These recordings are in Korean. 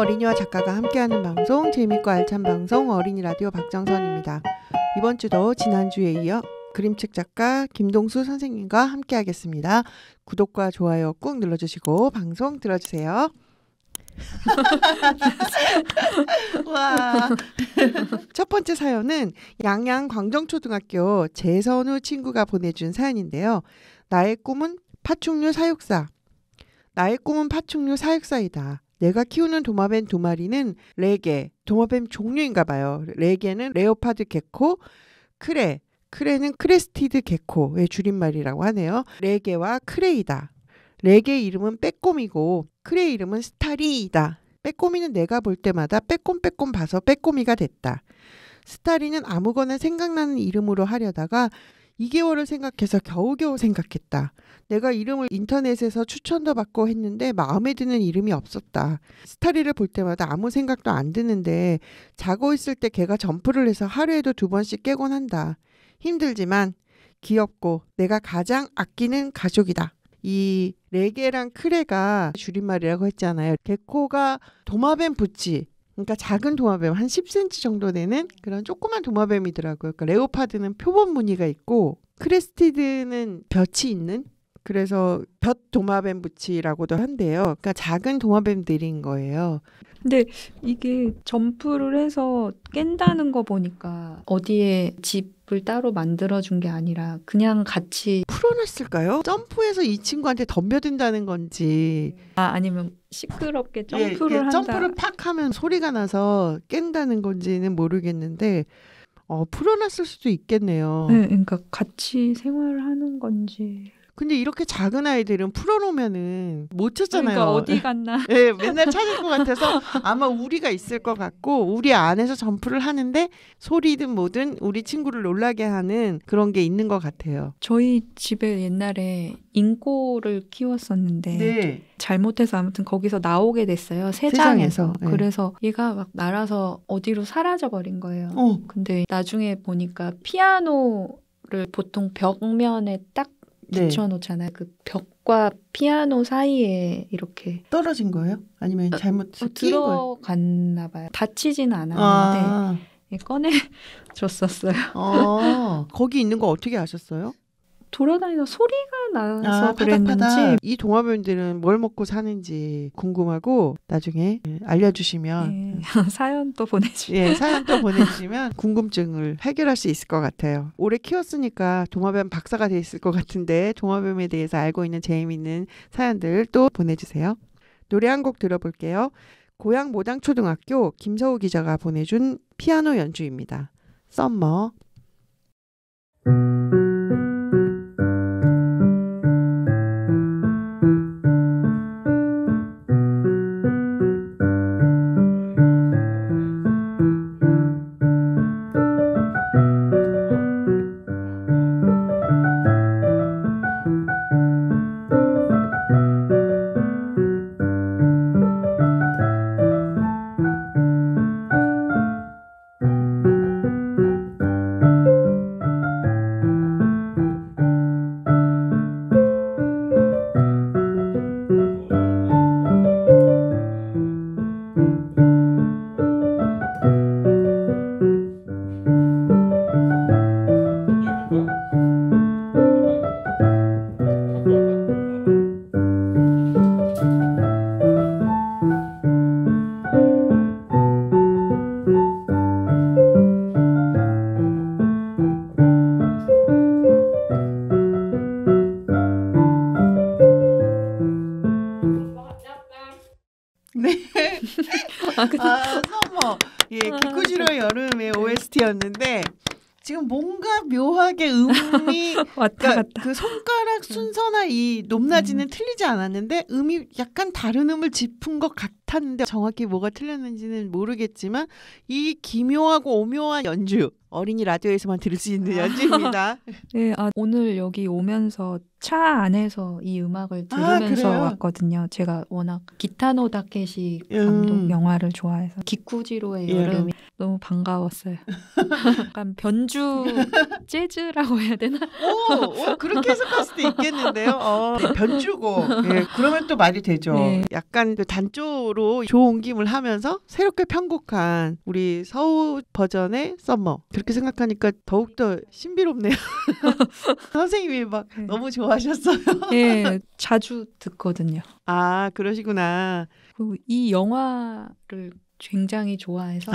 어린이와 작가가 함께하는 방송, 재밌고 알찬 방송 어린이 라디오 박정선입니다. 이번 주도 지난주에 이어 그림책 작가 김동수 선생님과 함께하겠습니다. 구독과 좋아요 꾹 눌러주시고 방송 들어주세요. 와. 첫 번째 사연은 양양 광정초등학교 재선우 친구가 보내준 사연인데요. 나의 꿈은 파충류 사육사. 나의 꿈은 파충류 사육사이다. 내가 키우는 도마뱀 2마리는 레게, 도마뱀 종류인가 봐요. 레게는 레오파드 게코, 크레는 크레스티드 게코의 줄임말이라고 하네요. 레게와 크레이다. 레게 이름은 빼꼼이고 크레 이름은 스타리이다. 빼꼼이는 내가 볼 때마다 빼꼼빼꼼 봐서 빼꼼이가 됐다. 스타리는 아무거나 생각나는 이름으로 하려다가 2개월을 생각해서 겨우겨우 생각했다. 내가 이름을 인터넷에서 추천도 받고 했는데 마음에 드는 이름이 없었다. 스타리를 볼 때마다 아무 생각도 안 드는데 자고 있을 때 걔가 점프를 해서 하루에도 2번씩 깨곤 한다. 힘들지만 귀엽고 내가 가장 아끼는 가족이다. 이 레게랑 크레가 줄임말이라고 했잖아요. 게코가 도마뱀 부치, 그러니까 작은 도마뱀 한 10cm 정도 되는 그런 조그만 도마뱀이더라고요. 그러니까 레오파드는 표본 무늬가 있고 크레스티드는 볕이 있는, 그래서 볕 도마뱀 부치라고도 한대요. 그러니까 작은 도마뱀들인 거예요. 근데 이게 점프를 해서 깬다는 거 보니까 어디에 집을 따로 만들어준 게 아니라 그냥 같이 풀어놨을까요? 점프해서 이 친구한테 덤벼든다는 건지 아니면 시끄럽게 점프를 한다. 점프를 팍 하면 소리가 나서 깬다는 건지는 모르겠는데 풀어놨을 수도 있겠네요. 네, 그러니까 같이 생활을 하는 건지. 근데 이렇게 작은 아이들은 풀어놓으면은 못 찾잖아요. 그러니까 어디 갔나? 네, 맨날 찾을 것 같아서 아마 우리가 있을 것 같고 우리 안에서 점프를 하는데 소리든 뭐든 우리 친구를 놀라게 하는 그런 게 있는 것 같아요. 저희 집에 옛날에 인꼬를 키웠었는데 네. 잘못해서 아무튼 거기서 나오게 됐어요. 새장에서. 네. 그래서 얘가 막 날아서 어디로 사라져버린 거예요. 근데 나중에 보니까 피아노를 보통 벽면에 딱 붙여놓잖아요. 그 벽과 피아노 사이에 이렇게 떨어진 거예요? 아니면 잘못 들어갔나 봐요. 다치지는 않았는데 꺼내줬었어요. 거기 있는 거 어떻게 아셨어요? 돌아다니다 소리가 나서 그랬는지. 이 도마뱀들은 뭘 먹고 사는지 궁금하고 나중에 알려주시면 사연 또 보내주시면 사연 또 보내주시면 궁금증을 해결할 수 있을 것 같아요. 오래 키웠으니까 도마뱀 박사가 돼 있을 것 같은데 도마뱀에 대해서 알고 있는 재미있는 사연들 또 보내주세요. 노래 한 곡 들어볼게요. 고양 모당초등학교 김서우 기자가 보내준 피아노 연주입니다. 썸머. 썸머. 기쿠지로의 여름의 OST였는데 지금 뭔가 묘하게 음이 왔다 그 손가락 순서나 이 높낮이는 틀리지 않았는데 음이 약간 다른 음을 짚은 것 같았는데 정확히 뭐가 틀렸는지는 모르겠지만 이 기묘하고 오묘한 연주, 어린이 라디오에서만 들을 수 있는 연주입니다. 네, 오늘 여기 오면서 차 안에서 이 음악을 들으면서 왔거든요. 제가 워낙 기타노 다케시 감독 영화를 좋아해서 기쿠지로의 여름이 너무 반가웠어요. 약간 변주 재즈라고 해야 되나? 그렇게 해석할 수도 있겠는데요. 변주고 그러면 또 말이 되죠. 약간 그 단조로 입으로 조옮김을 하면서 새롭게 편곡한 우리 서우 버전의 썸머. 그렇게 생각하니까 더욱더 신비롭네요. 선생님이 막 네. 너무 좋아하셨어요. 네, 자주 듣거든요. 아, 그러시구나. 그리고 이 영화를 굉장히 좋아해서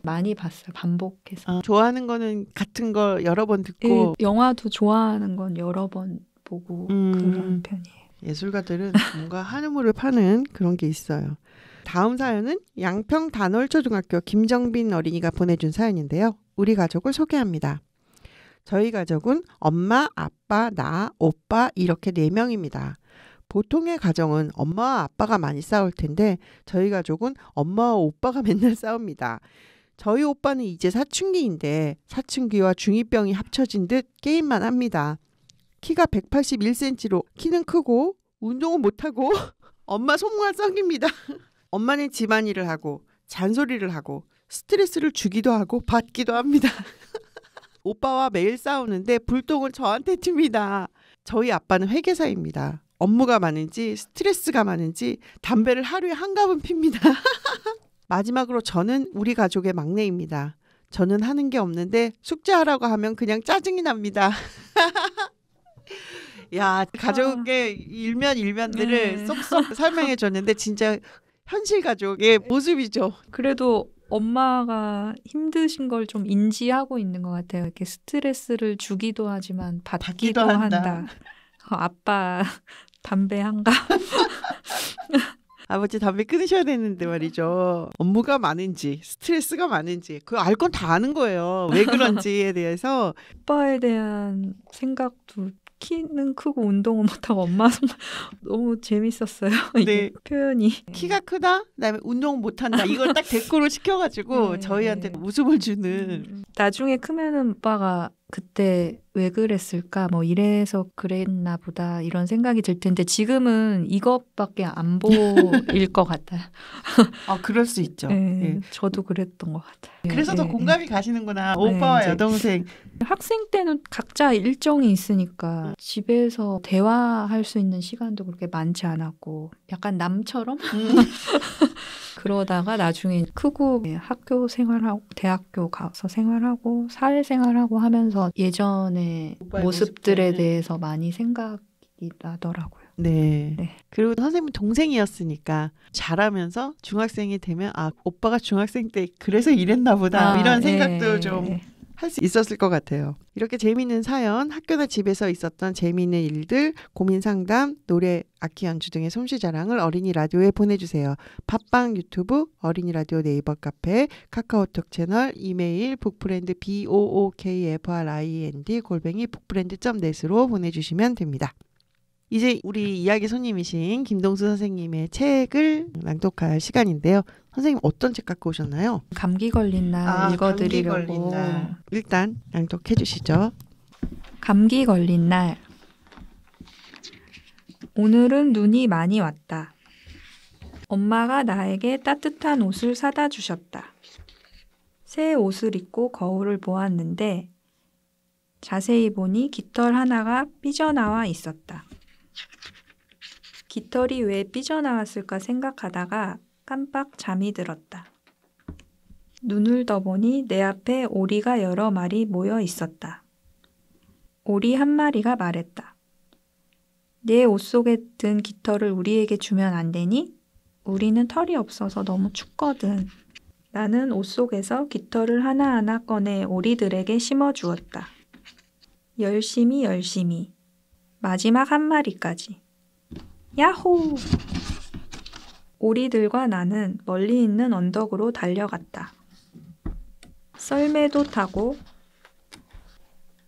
많이 봤어요. 반복해서. 좋아하는 거는 같은 거 여러 번 듣고. 영화도 좋아하는 건 여러 번 보고 그런 편이에요. 예술가들은 뭔가 한우물을 파는 그런 게 있어요. 다음 사연은 양평 단월초등학교 김정빈 어린이가 보내준 사연인데요. 우리 가족을 소개합니다. 저희 가족은 엄마, 아빠, 나, 오빠 이렇게 4명입니다. 보통의 가정은 엄마와 아빠가 많이 싸울 텐데 저희 가족은 엄마와 오빠가 맨날 싸웁니다. 저희 오빠는 이제 사춘기인데 사춘기와 중2병이 합쳐진 듯 게임만 합니다. 키가 181cm로 키는 크고 운동은 못하고 엄마 손과 썩입니다. 엄마는 집안일을 하고 잔소리를 하고 스트레스를 주기도 하고 받기도 합니다. 오빠와 매일 싸우는데 불똥은 저한테 튑니다. 저희 아빠는 회계사입니다. 업무가 많은지 스트레스가 많은지 담배를 하루에 한 갑은 핍니다. 마지막으로 저는 우리 가족의 막내입니다. 저는 하는 게 없는데 숙제하라고 하면 그냥 짜증이 납니다. 야, 가족의 일면들을 쏙쏙 설명해 줬는데 진짜 현실 가족의 모습이죠. 그래도 엄마가 힘드신 걸 좀 인지하고 있는 것 같아요. 이렇게 스트레스를 주기도 하지만 받기도 한다. 아빠 담배 한 갑. 아버지 담배 끊으셔야 되는데 말이죠. 업무가 많은지 스트레스가 많은지 그거 알 건 다 아는 거예요. 왜 그런지에 대해서. 오빠에 대한 생각도 키는 크고 운동은 못하고 엄마 정말 너무 재밌었어요. 네. 표현이. 키가 크다? 그다음에 운동 못한다. 이걸 딱 댓글로 시켜가지고 저희한테 웃음을 주는. 나중에 크면은 오빠가 그때 왜 그랬을까 뭐 이래서 그랬나 보다 이런 생각이 들 텐데 지금은 이것밖에 안 보일 것 같아요. 그럴 수 있죠. 네, 저도 그랬던 것 같아요. 그래서 더 공감이 가시는구나. 오빠와 여동생. 학생 때는 각자 일정이 있으니까 집에서 대화할 수 있는 시간도 그렇게 많지 않았고 약간 남처럼 그러다가 나중에 크고 학교 생활하고 대학교 가서 생활하고 사회생활하고 하면서 예전의 모습들에 대해서 많이 생각이 나더라고요. 네. 그리고 선생님 동생이었으니까 자라면서 중학생이 되면 오빠가 중학생 때 그래서 이랬나 보다 이런 생각도 좀 할 수 있었을 것 같아요. 이렇게 재미있는 사연, 학교나 집에서 있었던 재미있는 일들, 고민 상담, 노래, 악기 연주 등의 솜씨 자랑을 어린이 라디오에 보내주세요. 팟빵, 유튜브, 어린이 라디오 네이버 카페, 카카오톡 채널, 이메일, 북프렌드 bookfriend@북프렌드.net으로 보내주시면 됩니다. 이제 우리 이야기 손님이신 김동수 선생님의 책을 낭독할 시간인데요. 선생님 어떤 책 갖고 오셨나요? 감기 걸린 날 읽어드리려고. 감기 걸린 날. 일단 낭독해 주시죠. 감기 걸린 날. 오늘은 눈이 많이 왔다. 엄마가 나에게 따뜻한 옷을 사다 주셨다. 새 옷을 입고 거울을 보았는데 자세히 보니 깃털 하나가 삐져나와 있었다. 깃털이 왜 삐져나왔을까 생각하다가 깜빡 잠이 들었다. 눈을 떠보니 내 앞에 오리가 여러 마리 모여 있었다. 오리 한 마리가 말했다. 내 옷 속에 든 깃털을 우리에게 주면 안 되니? 우리는 털이 없어서 너무 춥거든. 나는 옷 속에서 깃털을 하나하나 꺼내 오리들에게 심어주었다. 열심히. 마지막 한 마리까지. 야호! 오리들과 나는 멀리 있는 언덕으로 달려갔다. 썰매도 타고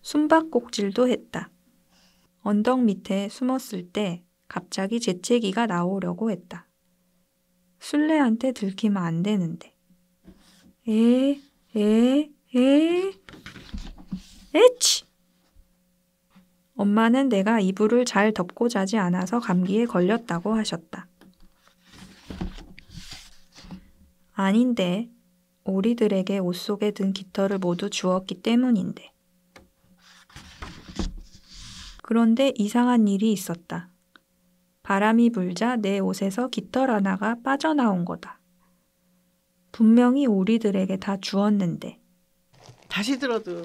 숨바꼭질도 했다. 언덕 밑에 숨었을 때 갑자기 재채기가 나오려고 했다. 술래한테 들키면 안 되는데. 에치! 엄마는 내가 이불을 잘 덮고 자지 않아서 감기에 걸렸다고 하셨다. 아닌데, 오리들에게 옷 속에 든 깃털을 모두 주었기 때문인데. 그런데 이상한 일이 있었다. 바람이 불자 내 옷에서 깃털 하나가 빠져나온 거다. 분명히 우리들에게 다 주었는데. 다시 들어도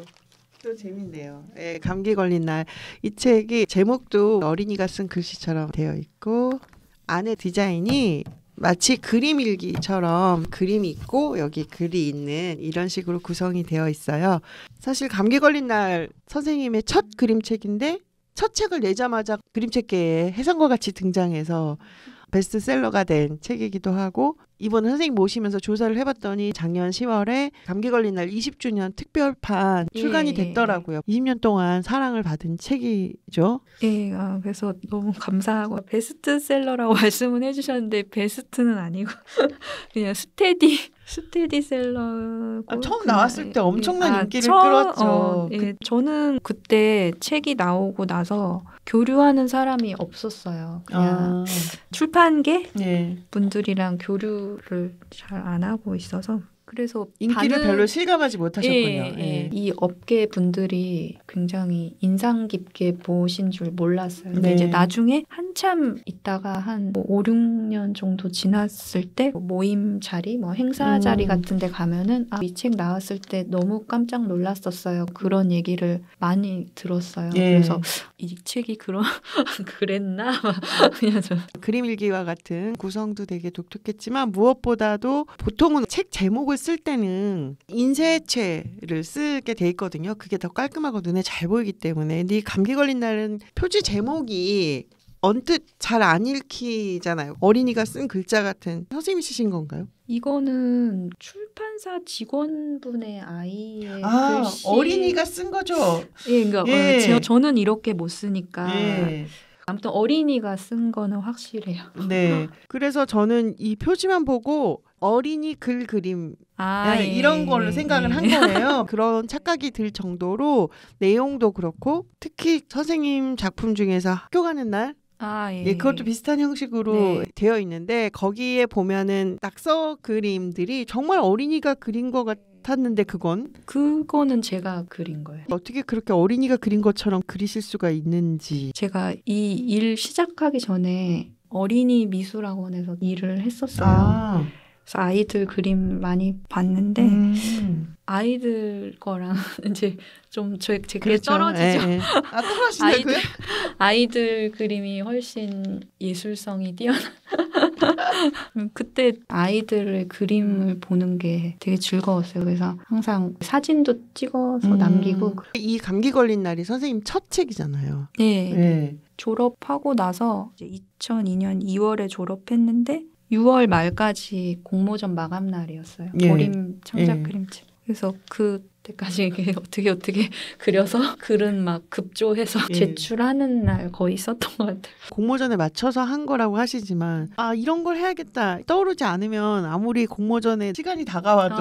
또 재밌네요. 예, 감기 걸린 날. 이 책이 제목도 어린이가 쓴 글씨처럼 되어 있고 안에 디자인이 마치 그림 일기처럼 그림이 있고 여기 글이 있는 이런 식으로 구성이 되어 있어요. 사실 감기 걸린 날 선생님의 첫 그림책인데 첫 책을 내자마자 그림책계에 해성과 같이 등장해서 베스트셀러가 된 책이기도 하고 이번에 선생님 모시면서 조사를 해봤더니 작년 10월에 감기 걸린 날 20주년 특별판 출간이 됐더라고요. 20년 동안 사랑을 받은 책이죠. 예, 그래서 너무 감사하고 베스트셀러라고 말씀은 해주셨는데 베스트는 아니고 그냥 스테디셀러. 처음 나왔을 때 엄청난 인기를 끌었죠. 예, 저는 그때 책이 나오고 나서 교류하는 사람이 없었어요. 그냥 출판계 분들이랑 교류를 잘 안 하고 있어서 그래서 인기를 별로 실감하지 못하셨군요. 이 업계 분들이 굉장히 인상 깊게 보신 줄 몰랐어요. 근데 이제 나중에 한참 있다가 한 5, 6년 정도 지났을 때 모임 자리, 행사 자리 같은 데 가면은 이 책 나왔을 때 너무 깜짝 놀랐었어요. 그런 얘기를 많이 들었어요. 그래서 이 책이 그랬나? 그냥 그림 일기와 같은 구성도 되게 독특했지만 무엇보다도 보통은 책 제목을 쓸 때는 인쇄체를 쓰게 돼 있거든요. 그게 더 깔끔하고 눈에 잘 보이기 때문에. 근데 이 감기 걸린 날은 표지 제목이 언뜻 잘 안 읽히잖아요. 어린이가 쓴 글자 같은. 선생님이 쓰신 건가요? 이거는 출판사 직원분의 아이의 글씨. 어린이가 쓴 거죠? 그러니까 저는 이렇게 못 쓰니까. 아무튼 어린이가 쓴 거는 확실해요. 네. 그래서 저는 이 표지만 보고 어린이 그림 이런 걸로 생각을 한 거예요. 그런 착각이 들 정도로 내용도 그렇고 특히 선생님 작품 중에서 학교 가는 날 그것도 비슷한 형식으로 되어 있는데 거기에 보면은 낙서 그림들이 정말 어린이가 그린 것 같았는데 그거는 제가 그린 거예요. 어떻게 그렇게 어린이가 그린 것처럼 그리실 수가 있는지. 제가 이 일 시작하기 전에 어린이 미술학원에서 일을 했었어요. 그래서 아이들 그림 많이 봤는데 아이들 거랑 이제 좀 제게 떨어지죠. 떨어지냐고요? 아이들 그림이 훨씬 예술성이 뛰어나. 그때 아이들의 그림을 보는 게 되게 즐거웠어요. 그래서 항상 사진도 찍어서 남기고. 이 감기 걸린 날이 선생님 첫 책이잖아요. 네. 졸업하고 나서 이제 2002년 2월에 졸업했는데 6월 말까지 공모전 마감 날이었어요. 어림 창작 그림책. 그래서 그때까지 어떻게 그려서 글은 막 급조해서 제출하는 날 거의 있었던 것 같아요. 공모전에 맞춰서 한 거라고 하시지만 이런 걸 해야겠다 떠오르지 않으면 아무리 공모전에 시간이 다가와도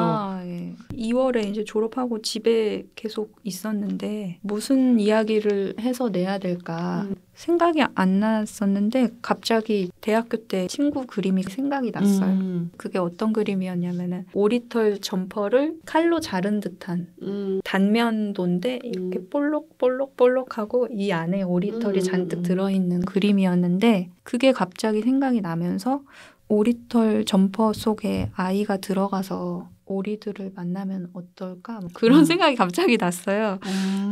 2월에 이제 졸업하고 집에 계속 있었는데 무슨 이야기를 해서 내야 될까 생각이 안 났었는데 갑자기 대학교 때 친구 그림이 생각이 났어요. 그게 어떤 그림이었냐면은 오리털 점퍼를 칼로 자른 듯한 단면도인데 이렇게 볼록볼록볼록하고 이 안에 오리털이 잔뜩 들어있는 그림이었는데 그게 갑자기 생각이 나면서 오리털 점퍼 속에 아이가 들어가서 오리들을 만나면 어떨까? 그런 생각이 갑자기 났어요.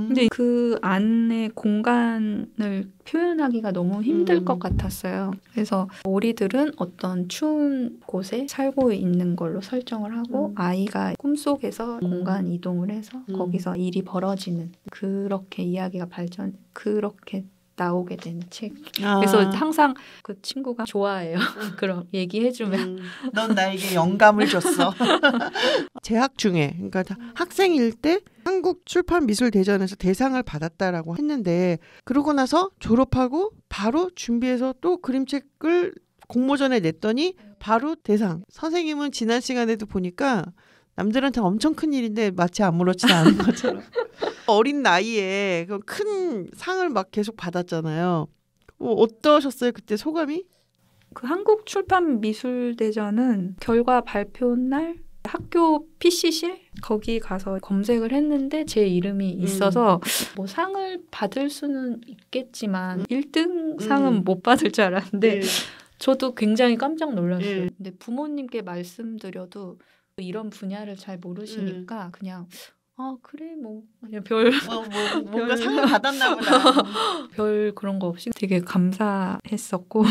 근데 그 안에 공간을 표현하기가 너무 힘들 것 같았어요. 그래서 오리들은 어떤 추운 곳에 살고 있는 걸로 설정을 하고 아이가 꿈속에서 공간 이동을 해서 거기서 일이 벌어지는 그렇게 이야기가 그렇게 나오게 된 책. 그래서 항상 그 친구가 좋아해요. 그럼 얘기해주면. 넌 나에게 영감을 줬어. 재학 중에 그러니까 학생일 때 한국출판미술대전에서 대상을 받았다라고 했는데 그러고 나서 졸업하고 바로 준비해서 또 그림책을 공모전에 냈더니 바로 대상. 선생님은 지난 시간에도 보니까 남들한테 엄청 큰 일인데 마치 아무렇지도 않은 것처럼 어린 나이에 큰 상을 막 계속 받았잖아요. 어떠셨어요? 그때 소감이? 그 한국출판미술대전은 결과 발표 날 학교 PC실 거기 가서 검색을 했는데 제 이름이 있어서 뭐 상을 받을 수는 있겠지만 1등 상은 못 받을 줄 알았는데 저도 굉장히 깜짝 놀랐어요. 근데 부모님께 말씀드려도 이런 분야를 잘 모르시니까 그냥 그래 뭐 그냥 뭔가 상을 받았나 보다. 별 그런 거 없이 되게 감사했었고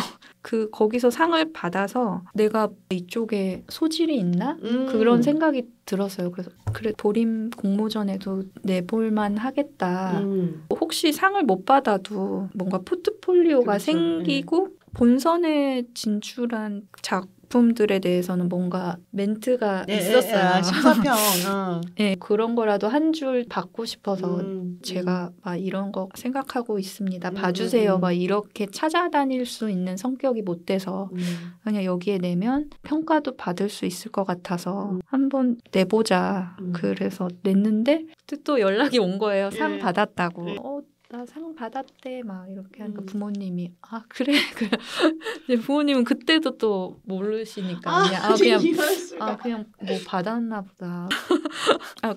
거기서 상을 받아서 내가 이쪽에 소질이 있나? 그런 생각이 들었어요. 그래서 그래 도림 공모전에도 내볼만 하겠다. 혹시 상을 못 받아도 뭔가 포트폴리오가 그렇죠. 생기고 본선에 진출한 작품들에 대해서는 뭔가 멘트가 있었어요. 심사평. 네, 그런 거라도 한 줄 받고 싶어서 제가 막 이런 거 생각하고 있습니다. 봐주세요. 막 이렇게 찾아다닐 수 있는 성격이 못 돼서 그냥 여기에 내면 평가도 받을 수 있을 것 같아서 한번 내보자. 그래서 냈는데 또 연락이 온 거예요. 상 받았다고. 나 상 받았대 막 이렇게 하니까 부모님이 그래 근데 부모님은 그때도 또 모르시니까 그냥 뭐 받았나 보다.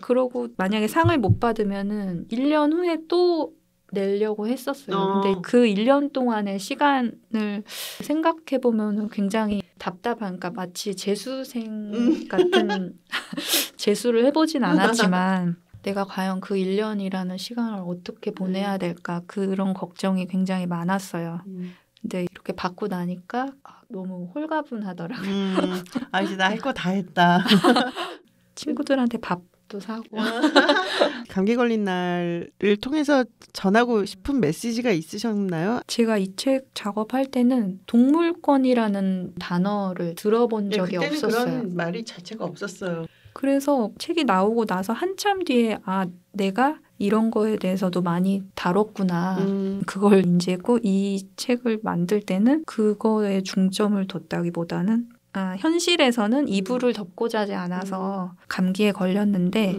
그러고 만약에 상을 못 받으면은 1년 후에 또 내려고 했었어요. 근데 그 1년 동안의 시간을 생각해 보면은 굉장히 답답한, 그러니까 마치 재수생 같은 재수를 해보진 않았지만. 내가 과연 그 1년이라는 시간을 어떻게 보내야 될까 그런 걱정이 굉장히 많았어요. 근데 이렇게 받고 나니까 너무 홀가분하더라고요. 이제 나 할 거 다 했다. 친구들한테 밥도 사고. 감기 걸린 날을 통해서 전하고 싶은 메시지가 있으셨나요? 제가 이 책 작업할 때는 동물권이라는 단어를 들어본 적이 없었어요. 그런 말이 자체가 없었어요. 그래서 책이 나오고 나서 한참 뒤에 내가 이런 거에 대해서도 많이 다뤘구나. 그걸 인지했고 이 책을 만들 때는 그거에 중점을 뒀다기보다는 현실에서는 이불을 덮고 자지 않아서 감기에 걸렸는데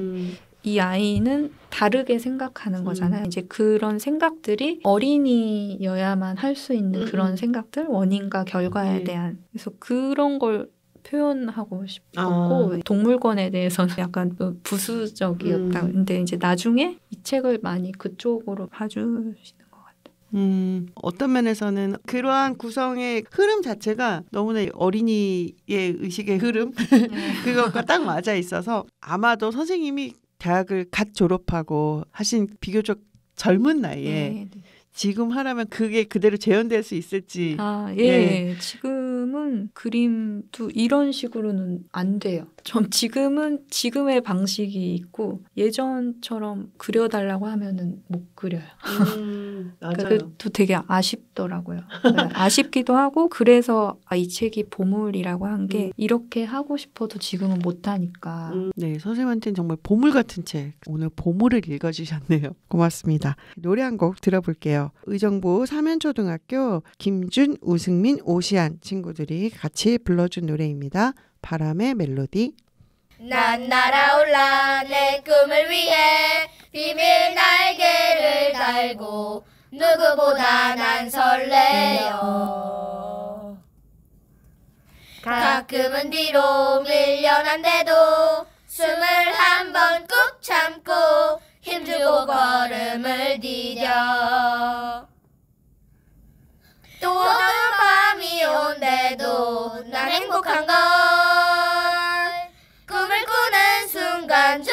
이 아이는 다르게 생각하는 거잖아요. 이제 그런 생각들이 어린이여야만 할 수 있는 그런 생각들, 원인과 결과에 대한. 그래서 그런 걸 표현하고 싶었고 동물권에 대해서는 약간 부수적이었다. 근데 이제 나중에 이 책을 많이 그쪽으로 봐주시는 것 같아요. 어떤 면에서는 그러한 구성의 흐름 자체가 너무나 어린이의 의식의 흐름 그것과 딱 맞아 있어서 아마도 선생님이 대학을 갓 졸업하고 하신 비교적 젊은 나이에 지금 하라면 그게 그대로 재현될 수 있을지. 지금은 그림도 이런 식으로는 안 돼요. 좀 지금은 지금의 방식이 있고 예전처럼 그려달라고 하면은 못 그려요. 맞아요. 그것도 되게 아쉽더라고요. 아쉽기도 하고 그래서 이 책이 보물이라고 한 게 이렇게 하고 싶어도 지금은 못 하니까. 네, 선생님한테는 정말 보물 같은 책. 오늘 보물을 읽어주셨네요. 고맙습니다. 노래 한 곡 들어볼게요. 의정부 사면초등학교 김준, 우승민, 오시안 친구들이 같이 불러준 노래입니다. 바람의 멜로디. 난 날아올라 내 꿈을 위해 비밀 날개를 달고 누구보다 난 설레요. 가끔은 뒤로 밀려난데도 숨을 한 번 꾹 참고 힘주고 걸음을 디뎌. 또 어두운 밤이 온데도 난 행복한 걸 꿈을 꾸는 순간조차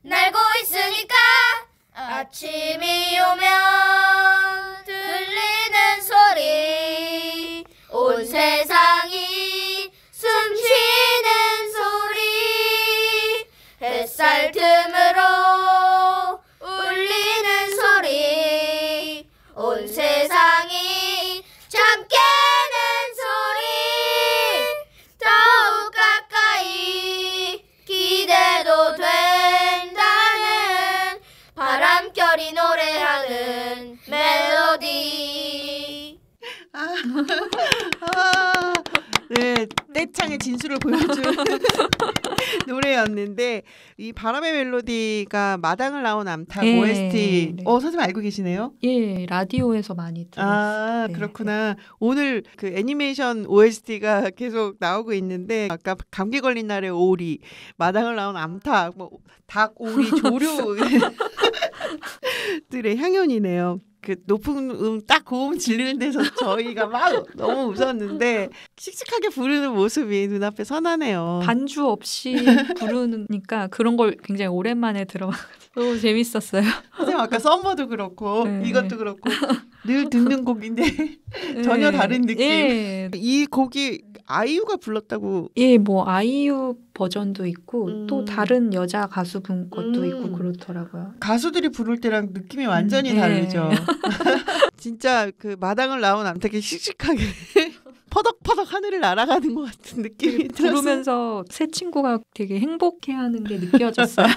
날고 있으니까 아침이 오면 들리는 소리 온 세상이 숨쉬는 소리 햇살 틈으로 울리는 소리 온 세상이 잠 깨는 소리 더욱 가까이 기대도 된다는 바람결이 노래하는 멜로디. 네, 떼창의 진수를 보여준 노래였는데 이 바람의 멜로디가 마당을 나온 암탉 예, OST. 네. 선생님 알고 계시네요? 예, 라디오에서 많이 들었어요. 아, 네. 그렇구나. 오늘 그 애니메이션 OST가 계속 나오고 있는데 아까 감기 걸린 날의 오리, 마당을 나온 암탉, 뭐 닭, 오리, 조류 들의 향연이네요. 그 높은 딱 고음 질리는 데서 저희가 막 너무 웃었는데 씩씩하게 부르는 모습이 눈앞에 선하네요. 반주 없이 부르니까 그런 걸 굉장히 오랜만에 들어봐가지고 너무 재밌었어요. 선생님 아까 썸머도 그렇고 네. 이것도 그렇고 늘 듣는 곡인데 전혀 다른 느낌. 예, 이 곡이 아이유가 불렀다고. 예, 뭐 아이유 버전도 있고 또 다른 여자 가수분 것도 있고 그렇더라고요. 가수들이 부를 때랑 느낌이 완전히 예. 다르죠. 진짜 그 마당을 나온 암탉이 씩씩하게 퍼덕퍼덕 하늘을 날아가는 것 같은 느낌이 들었어요. 부르면서 새 친구가 되게 행복해하는 게 느껴졌어요.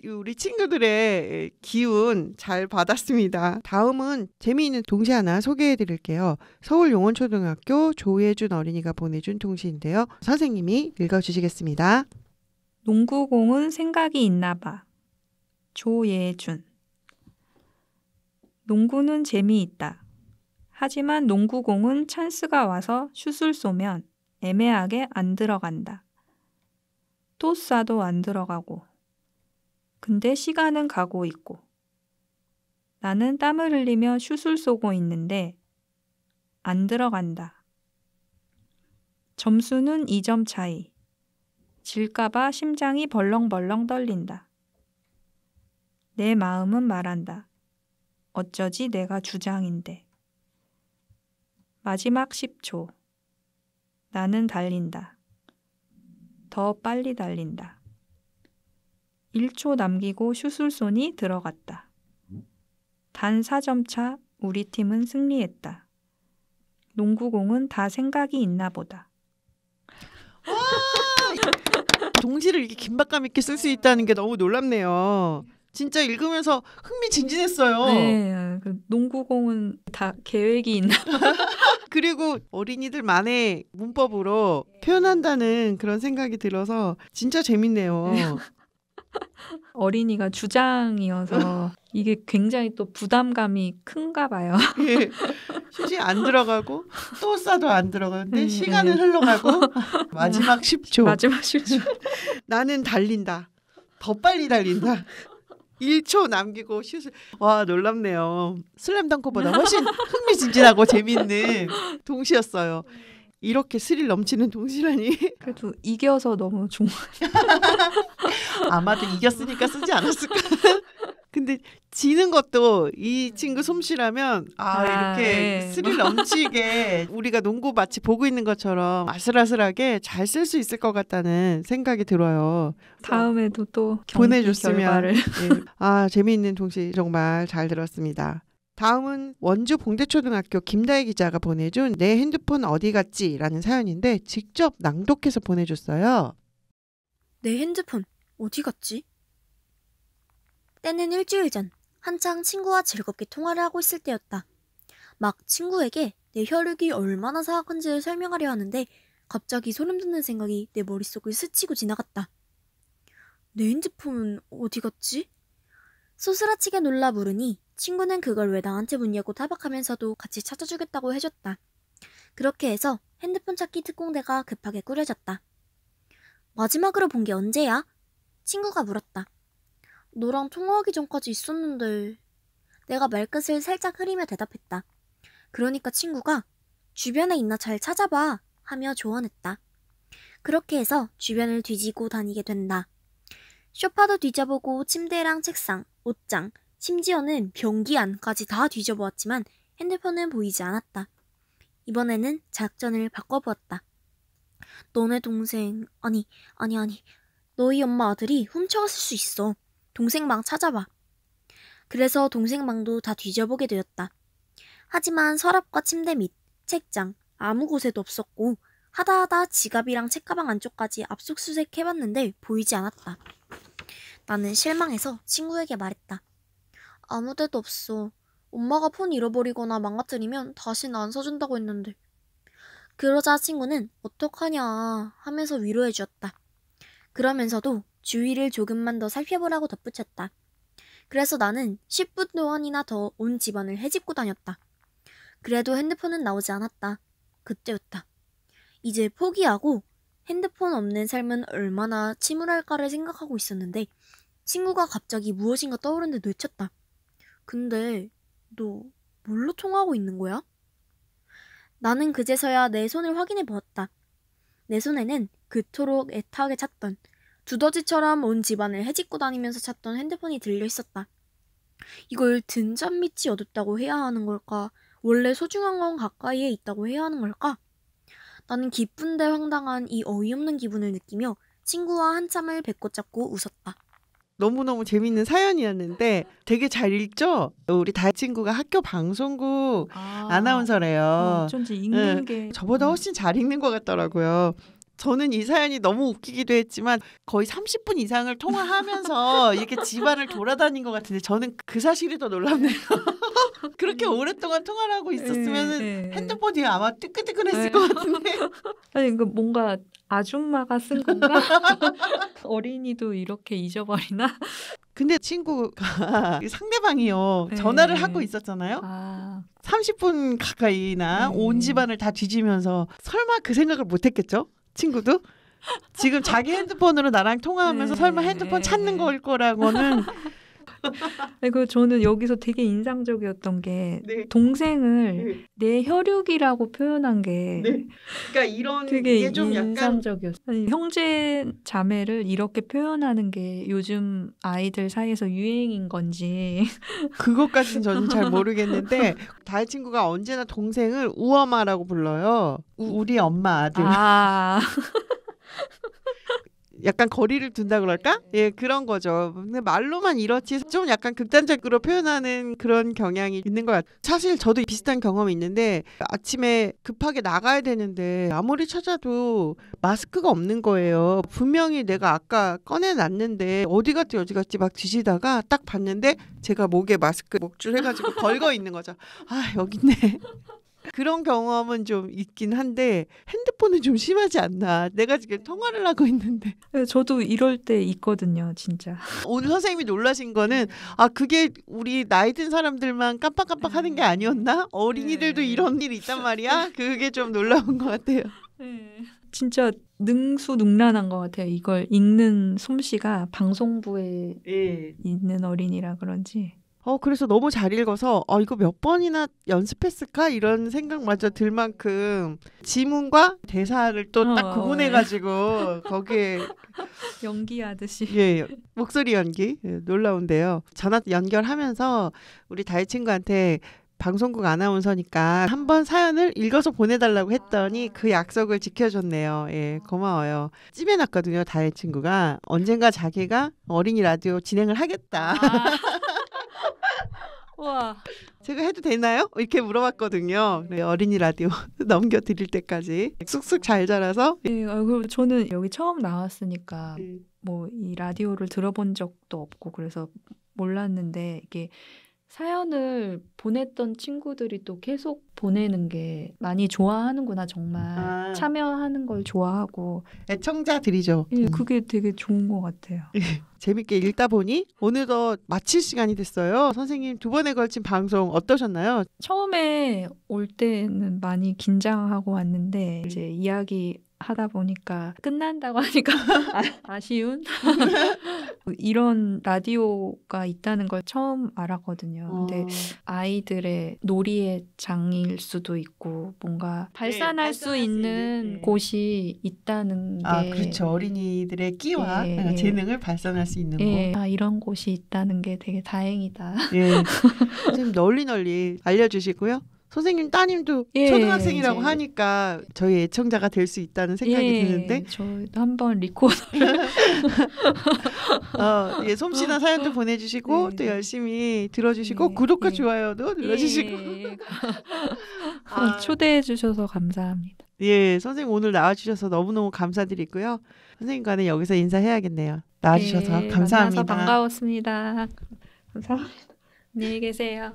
우리 친구들의 기운 잘 받았습니다. 다음은 재미있는 동시 하나 소개해드릴게요. 서울용원초등학교 조예준 어린이가 보내준 동시인데요. 선생님이 읽어주시겠습니다. 농구공은 생각이 있나 봐. 조예준. 농구는 재미있다. 하지만 농구공은 찬스가 와서 슛을 쏘면 애매하게 안 들어간다. 또 쏴도 안 들어가고. 근데 시간은 가고 있고. 나는 땀을 흘리며 슛을 쏘고 있는데 안 들어간다. 점수는 2점 차이. 질까봐 심장이 벌렁벌렁 떨린다. 내 마음은 말한다. 어쩌지 내가 주장인데. 마지막 10초. 나는 달린다. 더 빨리 달린다. 1초 남기고 슛을 쏘니 들어갔다. 단 4점 차 우리 팀은 승리했다. 농구공은 다 생각이 있나 보다. 동시를 이렇게 긴박감 있게 쓸 수 있다는 게 너무 놀랍네요. 진짜 읽으면서 흥미진진했어요. 네, 그 농구공은 다 계획이 있나. 그리고 어린이들만의 문법으로 표현한다는 그런 생각이 들어서 진짜 재밌네요. 어린이가 주장이어서 이게 굉장히 또 부담감이 큰가 봐요. 예, 슛이 안 들어가고 또 쏴도 안 들어가는데 시간은 흘러가고 마지막 10초. 마지막 10초. 나는 달린다. 더 빨리 달린다. 1초 남기고 슛을. 와, 놀랍네요. 슬램덩크보다 훨씬 흥미진진하고 재밌는 동시였어요. 이렇게 스릴 넘치는 동시라니. 그래도 이겨서 너무 좋은. 아마도 이겼으니까 쓰지 않았을까. 근데 지는 것도 이 친구 솜씨라면 이렇게 네. 스릴 넘치게 우리가 농구 마치 보고 있는 것처럼 아슬아슬하게 잘 쓸 수 있을 것 같다는 생각이 들어요. 다음에도 또 경기 보내줬으면. 결과를. 네. 재미있는 동시 정말 잘 들었습니다. 다음은 원주 봉대초등학교 김다혜 기자가 보내준 내 핸드폰 어디 갔지? 라는 사연인데 직접 낭독해서 보내줬어요. 내 핸드폰 어디 갔지? 때는 일주일 전 한창 친구와 즐겁게 통화를 하고 있을 때였다. 막 친구에게 내 혈육이 얼마나 사악한지를 설명하려 하는데 갑자기 소름 돋는 생각이 내 머릿속을 스치고 지나갔다. 내 핸드폰 어디 갔지? 소스라치게 놀라 물으니 친구는 그걸 왜 나한테 묻냐고 타박하면서도 같이 찾아주겠다고 해줬다. 그렇게 해서 핸드폰 찾기 특공대가 급하게 꾸려졌다. 마지막으로 본 게 언제야? 친구가 물었다. 너랑 통화하기 전까지 있었는데. 내가 말끝을 살짝 흐리며 대답했다. 그러니까 친구가 주변에 있나 잘 찾아봐 하며 조언했다. 그렇게 해서 주변을 뒤지고 다니게 된다. 소파도 뒤져보고 침대랑 책상, 옷장, 심지어는 변기 안까지 다 뒤져보았지만 핸드폰은 보이지 않았다. 이번에는 작전을 바꿔보았다. 너네 동생, 아니, 너희 엄마 아들이 훔쳐갔을 수 있어. 동생 방 찾아봐. 그래서 동생 방도 다 뒤져보게 되었다. 하지만 서랍과 침대 밑, 책장, 아무 곳에도 없었고 하다하다 지갑이랑 책가방 안쪽까지 압축수색 해봤는데 보이지 않았다. 나는 실망해서 친구에게 말했다. 아무 데도 없어. 엄마가 폰 잃어버리거나 망가뜨리면 다시는 안 사준다고 했는데. 그러자 친구는 어떡하냐 하면서 위로해 주었다. 그러면서도 주위를 조금만 더 살펴보라고 덧붙였다. 그래서 나는 10분 동안이나 더 온 집안을 헤집고 다녔다. 그래도 핸드폰은 나오지 않았다. 그때였다. 이제 포기하고 핸드폰 없는 삶은 얼마나 침울할까를 생각하고 있었는데 친구가 갑자기 무엇인가 떠오른 듯 외쳤다. 근데 너 뭘로 통화하고 있는 거야? 나는 그제서야 내 손을 확인해 보았다. 내 손에는 그토록 애타게 찾던 두더지처럼 온 집안을 헤집고 다니면서 찾던 핸드폰이 들려 있었다. 이걸 등잔 밑이 어둡다고 해야 하는 걸까? 원래 소중한 건 가까이에 있다고 해야 하는 걸까? 나는 기쁜데 황당한 이 어이없는 기분을 느끼며 친구와 한참을 배꼽 잡고 웃었다. 너무너무 재밌는 사연이었는데 되게 잘 읽죠? 우리 다혜 친구가 학교 방송국 아나운서래요. 어쩐지 읽는 게 저보다 훨씬 잘 읽는 것 같더라고요. 저는 이 사연이 너무 웃기기도 했지만 거의 30분 이상을 통화하면서 이렇게 집안을 돌아다닌 것 같은데 저는 그 사실이 더 놀랍네요. 그렇게 오랫동안 통화를 하고 있었으면 핸드폰이 아마 뜨끈뜨끈했을 것 같은데. 아니 그 뭔가 아줌마가 쓴 건가? 어린이도 이렇게 잊어버리나? 근데 친구가 상대방이요. 전화를 하고 있었잖아요. 30분 가까이나 온 집안을 다 뒤지면서 설마 그 생각을 못했겠죠? 친구도? 지금 자기 핸드폰으로 나랑 통화하면서 설마 핸드폰 찾는 걸 거라고는. 그 저는 여기서 되게 인상적이었던 게 동생을 내 혈육이라고 표현한 게 그러니까 이런 되게 게 좀 인상적이었어요. 아니, 형제 자매를 이렇게 표현하는 게 요즘 아이들 사이에서 유행인 건지 그것까지는 저는 잘 모르겠는데 다혜 친구가 언제나 동생을 우엄마라고 불러요. 우리 엄마 아들. 약간 거리를 둔다 그럴까? 예, 그런 거죠. 근데 말로만 이렇지 좀 약간 극단적으로 표현하는 그런 경향이 있는 것 같아요. 사실 저도 비슷한 경험이 있는데 아침에 급하게 나가야 되는데 아무리 찾아도 마스크가 없는 거예요. 분명히 내가 아까 꺼내놨는데 어디 갔지 막 뒤지다가 딱 봤는데 제가 목에 마스크 목줄 해가지고 걸거 있는 거죠. 아, 여기 있네. 그런 경험은 좀 있긴 한데 핸드폰은 좀 심하지 않나. 내가 지금 통화를 하고 있는데. 저도 이럴 때 있거든요. 진짜. 오늘 선생님이 놀라신 거는 그게 우리 나이 든 사람들만 깜빡깜빡 하는 게 아니었나? 어린이들도 이런 일이 있단 말이야. 그게 좀 놀라운 것 같아요. 진짜 능수능란한 것 같아요. 이걸 읽는 솜씨가 방송부에 있는 어린이라 그런지. 그래서 너무 잘 읽어서 이거 몇 번이나 연습했을까? 이런 생각마저 들 만큼 지문과 대사를 또 딱 구분해가지고 거기에 연기하듯이 목소리 연기 놀라운데요. 전화 연결하면서 우리 다혜 친구한테 방송국 아나운서니까 한번 사연을 읽어서 보내달라고 했더니 그 약속을 지켜줬네요. 예, 고마워요. 찜해놨거든요. 다혜 친구가 언젠가 자기가 어린이 라디오 진행을 하겠다. 와, 제가 해도 되나요? 이렇게 물어봤거든요. 네, 어린이 라디오 넘겨드릴 때까지 쑥쑥 잘 자라서. 그리고 저는 여기 처음 나왔으니까 뭐 이 라디오를 들어본 적도 없고 그래서 몰랐는데 이게 사연을 보냈던 친구들이 또 계속 보내는 게 많이 좋아하는구나. 정말 참여하는 걸 좋아하고 애청자들이죠. 그게 되게 좋은 것 같아요. 재밌게 읽다 보니 오늘도 마칠 시간이 됐어요. 선생님 2번에 걸친 방송 어떠셨나요? 처음에 올 때는 많이 긴장하고 왔는데 이제 이야기 하다 보니까 끝난다고 하니까 아쉬운 이런 라디오가 있다는 걸 처음 알았거든요. 근데 아이들의 놀이의 장일 수도 있고 뭔가 발산할 수 있는 곳이 있다는 게 그렇죠. 어린이들의 끼와 재능을 발산할 수 있는 곳. 이런 곳이 있다는 게 되게 다행이다. 선생님 널리 알려주시고요. 선생님 따님도 초등학생이라고 하니까 저희 애청자가 될 수 있다는 생각이 드는데 저도 한번 리코더를 솜씨나 사연도 보내주시고 또 열심히 들어주시고 구독과 좋아요도 눌러주시고 초대해 주셔서 감사합니다. 선생님 오늘 나와주셔서 너무너무 감사드리고요. 선생님과는 여기서 인사해야겠네요. 나와주셔서 감사합니다. 만나서 반가웠습니다. 감사합니다. 안녕히 계세요.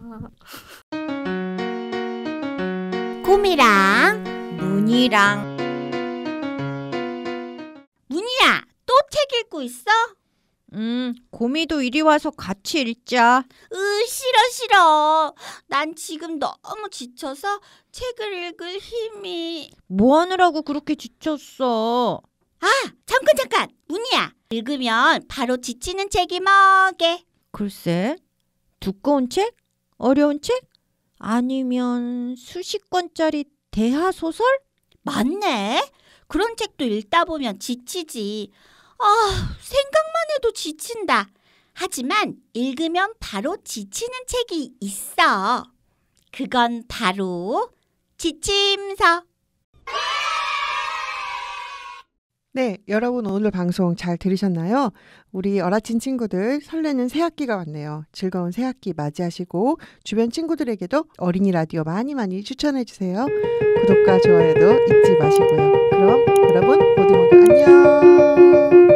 곰이랑 문이랑. 문이야, 또 책 읽고 있어? 고미도 이리 와서 같이 읽자. 싫어. 난 지금 너무 지쳐서 책을 읽을 힘이. 뭐 하느라고 그렇게 지쳤어? 잠깐. 문이야, 읽으면 바로 지치는 책이 뭐게? 글쎄, 두꺼운 책? 어려운 책? 아니면 수십 권짜리 대하소설? 맞네. 그런 책도 읽다 보면 지치지. 생각만 해도 지친다. 하지만 읽으면 바로 지치는 책이 있어. 그건 바로 지침서. 네, 여러분 오늘 방송 잘 들으셨나요? 우리 어라친 친구들 설레는 새학기가 왔네요. 즐거운 새학기 맞이하시고 주변 친구들에게도 어린이 라디오 많이 추천해주세요. 구독과 좋아요도 잊지 마시고요. 그럼 여러분 모두 안녕.